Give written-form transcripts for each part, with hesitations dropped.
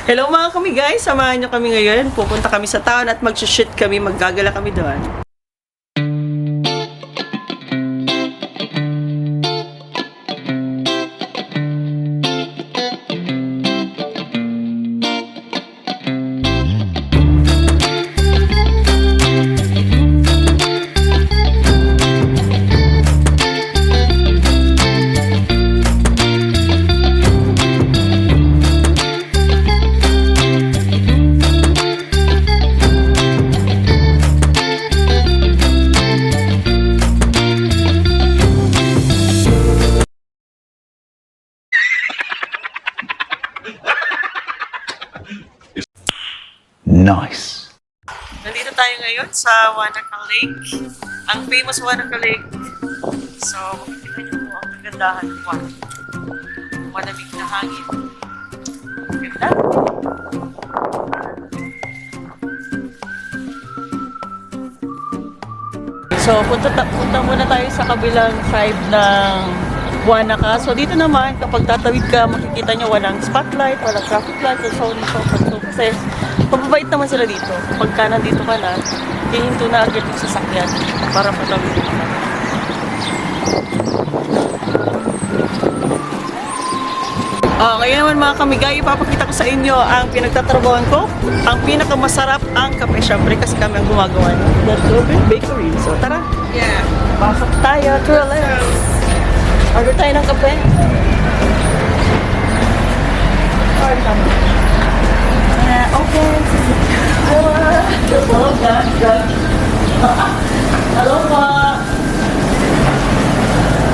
Hello mga kami guys, samahan nyo kami ngayon. Pupunta kami sa town at mag-shoot kami, maggagala kami doon. Nice. Nandito tayo ngayon sa Wanaka Lake. Ang famous Wanaka Lake. So, makikita nyo po ang kagandahan ng Wanaka. Malamig na hangin. Ganda. So, punta muna tayo sa kabilang side ng Wanaka. So, dito naman, kapag tatawid ka, makikita nyo walang spotlight, walang traffic light, and so on and so forth. So, kasi, pababait naman sila dito. Pagka nandito ka na, hihinto na agad yung sasakyan para patawid ka na. Ngayon naman mga kamigay, ipapakita ko sa inyo ang pinagtatrabahan ko. Ang pinakamasarap ang kape. Siyempre kasi kami ang gumagawa ng The Dobin Bakery. So tara! Yeah. Pasok tayo, Turles! Order tayo ng kape. Okay. Hello po!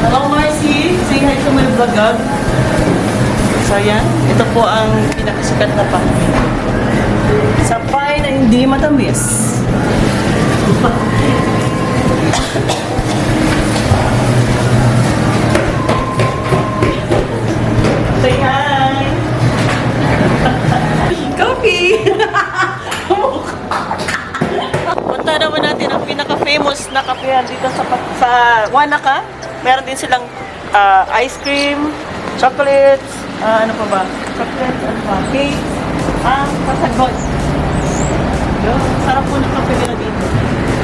Hello Marcy! Say hi to my vlog. So yan, ito po ang pinakasikat na pangit. Sapay na hindi matamis. Say hi! Coffee! Punta naman natin ang pinaka-famous na kapehan dito sa Wanaka. Meron din silang ice cream, chocolates, ano pa ba? Chocolate, ano pa? Cake, pasagot. Yun, sarap po ng kape nila dito.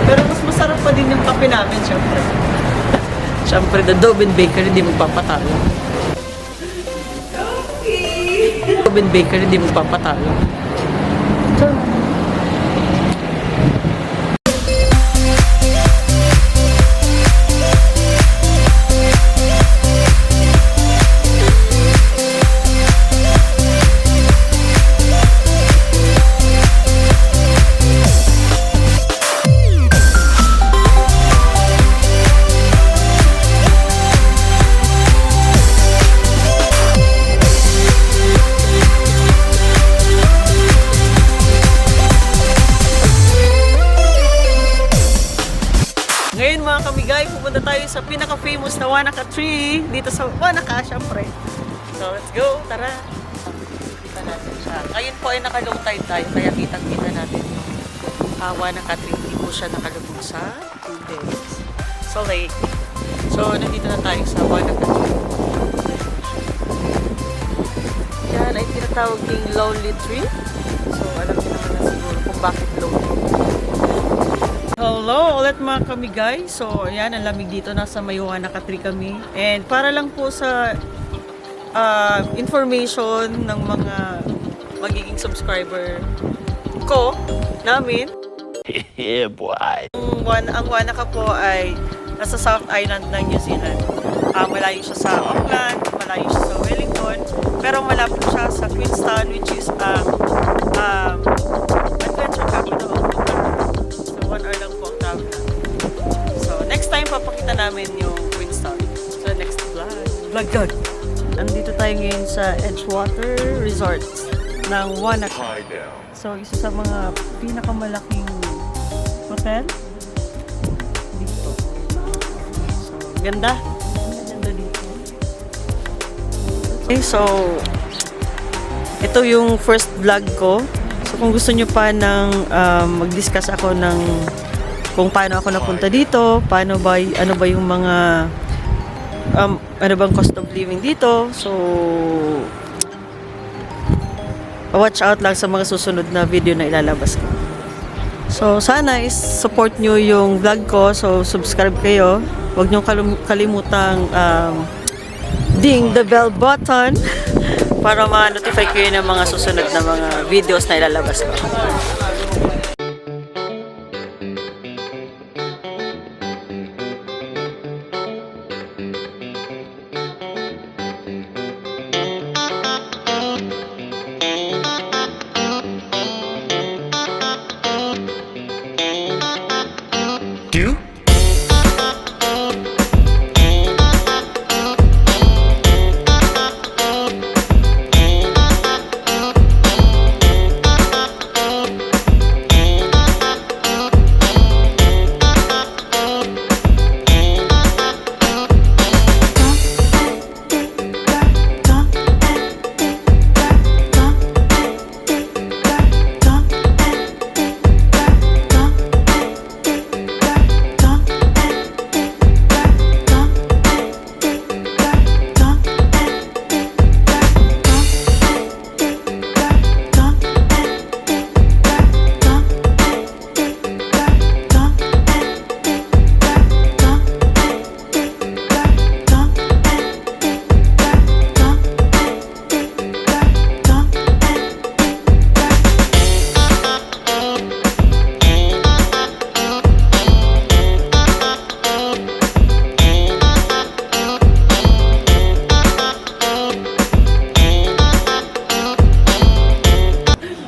Pero mas masarap pa din yung kape namin, syempre. Syempre, the Dobin Bakery, hindi magpapatalo. Coffee! Dobin Bakery, hindi magpapatalo. Ngayon mga kamigay, pupunta tayo sa pinaka-famous na Wanaka Tree dito sa Wanaka, syempre. So let's go, tara! Kita natin siya. Ngayon po ay naka-low tide tayo, kaya kitang-kita natin yung Wanaka Tree. Hindi po siya nakalubog sa tubig. Sa lake. So nandito na tayo sa Wanaka Tree. Yan ay tinatawag ding lonely tree. So alam niyo naman na siguro kung bakit lonely. Hello ulit mga kamigay. So, ayan, ang lamig dito. Nasa may Wanaka Tree kami. And para lang po sa information ng mga magiging subscriber ko, namin. Yeah, boy. Ang Wanaka po ay nasa South Island ng New Zealand. Malayo siya sa Auckland, malayo siya sa Wellington, pero malapit siya sa Queenstown, which is adventure capital of the world. 1 hour lang po ang travel. So, next time papakita namin yung Queenstown. So, next vlog. Vlog. Nandito tayo ngayon sa Edgewater Resort ng Wanaka. So, isa sa mga pinakamalaking hotel dito. So, ganda. Ganda dito. Okay, so ito yung first vlog ko. So kung gusto nyo pa ng mag-discuss ako ng kung paano ako napunta dito, paano ba, ano ba yung mga ano bang cost of living dito. So watch out lang sa mga susunod na video na ilalabas ko. So, sana is-support nyo yung vlog ko. So, subscribe kayo. Huwag nyo kalimutang ding the bell button para ma-notify kayo ng mga susunod na mga videos na ilalabas ko. Do?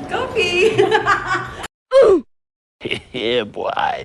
Coffee! Yeah, boy.